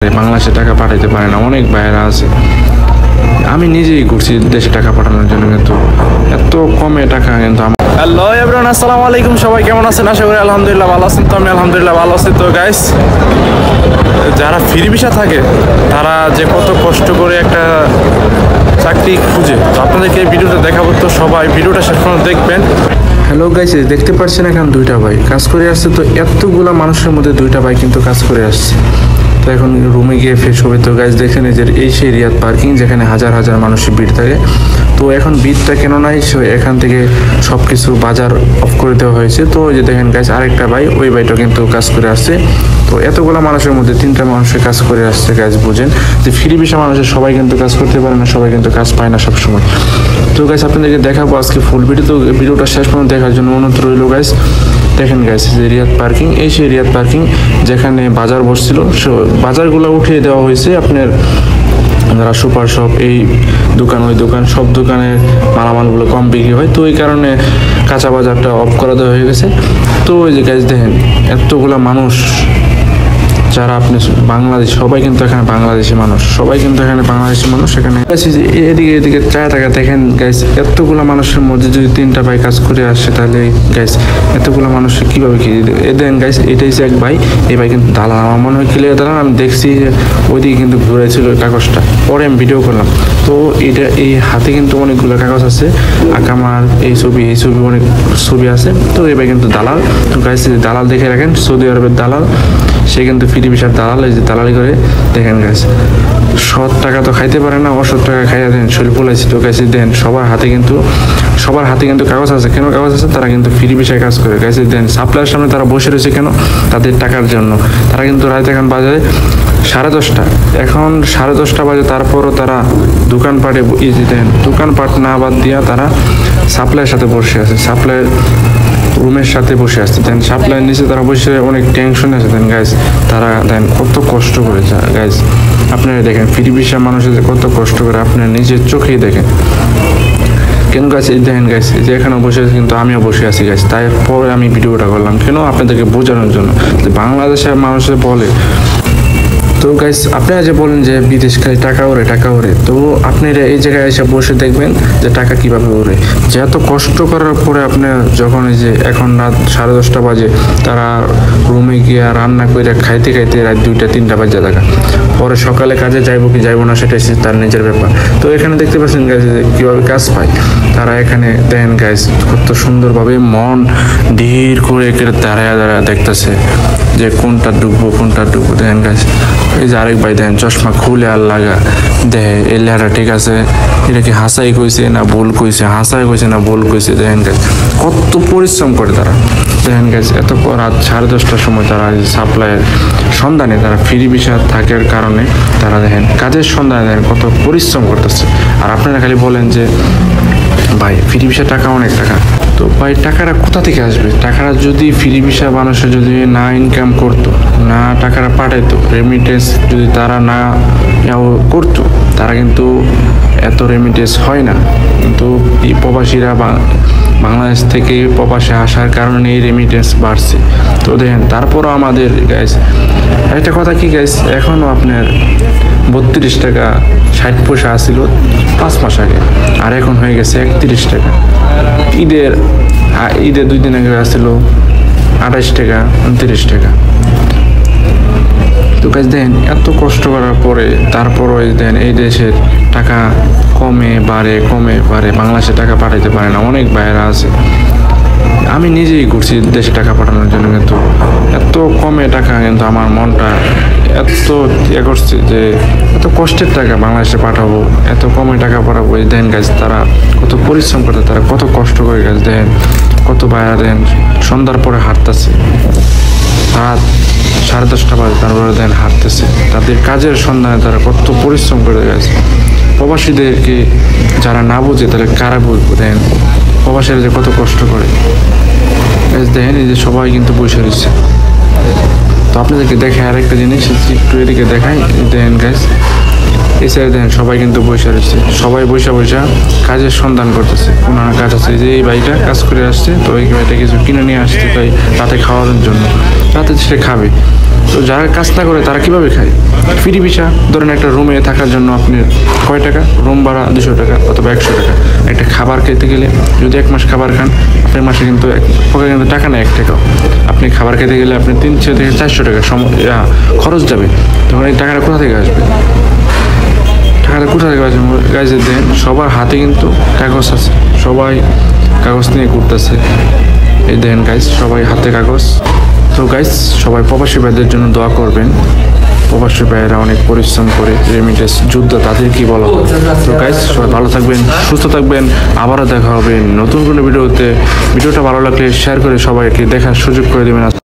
বাংলাদেশে টাকা পাঠাইতে পারে না, অনেক বাইরে আছে। আমি নিজেই ঘুরছি দেশে টাকা পাঠানোর জন্য, কিন্তু এত কমে টাকা কিন্তু হ্যালো এভরিওয়ান, আসসালামু আলাইকুম। সবাই কেমন আছেন? আশা করি আলহামদুলিল্লাহ ভালো আছেন। তো আমি আলহামদুলিল্লাহ ভালো আছি। তো গাইস, যারা ফ্রি ভিসা থাকে তারা যে কত কষ্ট করে একটা চাকরি খুঁজে, তো আপনাদেরকে এই ভিডিওটা দেখাবো। তো সবাই ভিডিওটা শেষ পর্যন্ত দেখবেন। হ্যালো গাইস, দেখতে পাচ্ছেন এখানে দুইটা ভাই কাজ করে আসছে। তো এতগুলা মানুষের মধ্যে দুইটা ভাই কিন্তু কাজ করে আসছে। তো এখন রুমে গিয়ে ফ্রেশ হবে। তো গাইস দেখেন, যে এই সেই রিয়াদ পার্কিং, যেখানে হাজার হাজার মানুষের ভিড় থাকে। তো এখন ভিড়টা কেন নাই, এখান থেকে সব কিছু বাজার অফ করে দেওয়া হয়েছে। তো ওই যে দেখেন গাইস, আরেকটা ভাই, ওই ভাইটা কিন্তু কাজ করে আসছে। তো এতগুলা মানুষের মধ্যে তিনটা মানুষের কাজ করে আসছে। গাইস বুঝেন যে ফ্রি ভিসা মানুষের সবাই কিন্তু কাজ করতে পারে না, সবাই কিন্তু কাজ পায় না সবসময়। তো গাইস আপনাদেরকে দেখাবো আজকে ফুল ভিডিও। তো ভিডিওটা শেষ পর্যন্ত দেখার জন্য অনুরোধ রইল গাইস। দেখেন গাইস, যে রিয়াদ পার্কিং, এই সেই রিয়াদ পার্কিং যেখানে বাজার বসছিল, বাজারগুলো উঠিয়ে দেওয়া হয়েছে। আপনার যারা সুপার শপ, এই দোকান ওই দোকান, সব দোকানের মালামালগুলো কম বিক্রি হয়। তো এই কারণে কাঁচা বাজারটা অফ করে দেওয়া হয়ে গেছে। তো ওই যে গাইস দেখেন, এতগুলা মানুষ, যারা আপনি বাংলাদেশ, সবাই কিন্তু এখানে বাংলাদেশি মানুষ, সবাই কিন্তু এখানে বাংলাদেশি মানুষ। এখানে এদিকে এদিকে চায় টাকা দেখেন গাইস, এতগুলা মানুষের মধ্যে যদি তিনটা ভাই কাজ করে আসে, তাহলে গাইস এতগুলা মানুষের কীভাবে কি দেন গাইস। এটাই এক ভাই, এই ভাই কিন্তু দালাল, আমার মনে হয় ক্লিয়ার দালাল। আমি দেখছি যে ওইদিকে কিন্তু ঘুরেছিল কাগজটা, পরে আমি ভিডিও করলাম। তো এটা এই হাতে কিন্তু অনেকগুলো কাগজ আছে, আকামার এই ছবি অনেক ছবি আছে। তো এই ভাই কিন্তু দালাল। তো গাইস দালাল দেখে রাখেন, সৌদি আরবের দালাল, সে কিন্তু ফ্রি ভিসার দালাল। এই যে দালালি করে দেখেন গাইস, সৎ টাকা তো খাইতে পারে না, অসৎ টাকা খাইয়া দেন শরীর পোলাইছি। তো গাইস দেন, সবার হাতে কিন্তু কাগজ আছে। কেন কাগজ আছে? তারা কিন্তু ফ্রি ভিসায় কাজ করে। গাইস দেন, সাপ্লাইয়ের সামনে তারা বসে রয়েছে কেন? তাদের টাকার জন্য। তারা কিন্তু রাত এখন বাজে 10:30, এখন 10:30 বাজে, তারপরও তারা দোকানপাটে দেন, দোকানপাট না বাদ দিয়া তারা সাপ্লাইয়ের সাথে বসে আছে, সাপ্লাইয়ের রুমের সাথে বসে আসছে। দেন সাপ্লাইয়ের নিচে তারা বসে অনেক টেনশনে আছে। দেন গাইস, তারা দেন কত কষ্ট করে গাইস, আপনারা দেখেন ফ্রি ভিসা মানুষের কত কষ্ট করে, আপনারা নিজের চোখেই দেখেন। কেন গাছ এই দেখেন গাইস, যে এখানে বসে আছে, কিন্তু আমিও বসে আছি গাইস। তারপরে আমি ভিডিওটা করলাম কেন? আপনাদেরকে বোঝানোর জন্য যে বাংলাদেশের মানুষের বলে। তো গাইস, আপনারা যে বলেন যে বিদেশ খাই টাকা ওরে, তো আপনারা এই জায়গায় এসে বসে দেখবেন যে টাকা কিভাবে ওরে। যে এত কষ্ট করার পরে আপনার যখন এই যে এখন রাত 10:30 বাজে, তারা রুমে গিয়ে রান্না করে খাইতে রাত 2টা-3টা বাজে থাকা, পরে সকালে কাজে যাইবো কি যাইবো না সেটা তার নিজের ব্যাপার। তো এখানে দেখতে পাচ্ছেন গাইস কিভাবে কাজ পায় তারা। এখানে দেখেন গাইস, কত সুন্দরভাবে মন ধীর করে দাঁড়ায় দেখতেছে যে কোনটা ডুববো। দেখেন গাইস, এই যে আরেক ভাই দেখেন, চশমা খুলে আর লাগা দেখে এই লেহাটা ঠিক আছে, এটা কি হাসাই কইছে না ভুল কইছে, দেখেন গাইস কত পরিশ্রম করে তারা। দেখেন গাইস, এত রাত 10:30টার সময় তারা সাপ্লাইয়ের সন্ধানে, তারা ফ্রি ভিসা থাকার কারণে তারা দেখেন কাজের সন্ধানে দেখেন কত পরিশ্রম করতেছে। আর আপনারা খালি বলেন যে ভাই ফ্রি ভিসা টাকা, অনেক টাকা। তো ভাই টাকাটা কোথা থেকে আসবে? টাকাটা যদি ফ্রি ভিসা মানুষের যদি না ইনকাম করতো, না টাকাটা পাঠাইতো, রেমিটেন্স যদি তারা না করতো, তারা কিন্তু এত রেমিটেন্স হয় না। কিন্তু এই প্রবাসীরা বাংলাদেশ থেকে প্রবাসে আসার কারণে এই রেমিটেন্স বাড়ছে। তো দেখেন, তারপরও আমাদের গাইস একটা কথা কি গাইস, এখনও আপনার 32 টাকা 60 পয়সা আসছিল 5 মাস আগে, আর এখন হয়ে গেছে 31 টাকা। ঈদের 2 দিন আগে আসছিল 28 টাকা 29 টাকা। তো গাইস দেখেন, এত কষ্ট করার পরে তারপরও দেন এই দেশের টাকা কমে বাড়ে, বাংলাদেশে টাকা পাঠাইতে পারে না, অনেক বাইরে আছে। আমি নিজেই ঘুরছি দেশে টাকা পাঠানোর জন্য, কিন্তু এত কমে টাকা, কিন্তু আমার মনটা এত করছে যে এত কষ্টের টাকা বাংলাদেশে পাঠাবো, এত কমে টাকা পাঠাবো। দেন গাছ তারা কত পরিশ্রম করতে, তারা কত কষ্ট করে গাছ দেন, কত বাইরে দেন সন্ধ্যার পরে হাঁটতেছে, রাত 10:30 বাজে, তারপরে দেন হাঁটতেছে, তাদের কাজের সন্ধানে তারা কত পরিশ্রম করে গেছে। প্রবাসীদেরকে যারা না বুঝে তাহলে কারা বুঝবো? দেন প্রবাসীরা যে কত কষ্ট করে দেখেন, এই যে সবাই কিন্তু বসে রয়েছে। তো আপনাদেরকে দেখে আরেকটা জিনিস একটু এদিকে দেখাই, দেখেন গাইস, এই সাইডে দেখেন সবাই কিন্তু বসে রয়েছে, সবাই বসে কাজের সন্ধান করতেছে। ওনার কাজ আছে যে এই ভাইটা কাজ করে আসছে, তো এই ভাইটা কিছু কিনে নিয়ে আসছে তাই রাতে খাওয়ানোর জন্য, রাতে সে খাবে। তো যারা কাজ না করে তারা কিভাবে খায়? Free visa. ধরেন একটা রুমে থাকার জন্য আপনি কয় টাকা? রুম ভাড়া 200 টাকা অথবা 100 টাকা। একটা খাবার খেতে গেলে যদি 1 মাস খাবার খান, আপনার মাসে কিন্তু পকেটে কিন্তু টাকা নেই 1 টাকাও। আপনি খাবার খেতে গেলে আপনি 300 থেকে 400 টাকা খরচ যাবে। তখন এই টাকাটা কোথা থেকে আসবে? টাকাটা কোথা থেকে আসবে? গাইজ দেন সবার হাতে কিন্তু কাগজ আছে, সবাই কাগজ নিয়ে ঘুরতেছে। এই দেখেন গাইজ সবাই হাতে কাগজ। তো গাইজ সবাই প্রবাসী ভাইদের জন্য দোয়া করবেন। প্রবাসী ভাইয়েরা অনেক পরিশ্রম করে, রেমিটেন্স যুদ্ধ তাদের কি বলা হয়। তো গাইজ সবাই ভালো থাকবেন, সুস্থ থাকবেন। আবারও দেখা হবে নতুন কোনো ভিডিওতে। ভিডিওটা ভালো লাগলে শেয়ার করে সবাইকে দেখার সুযোগ করে দেবেন।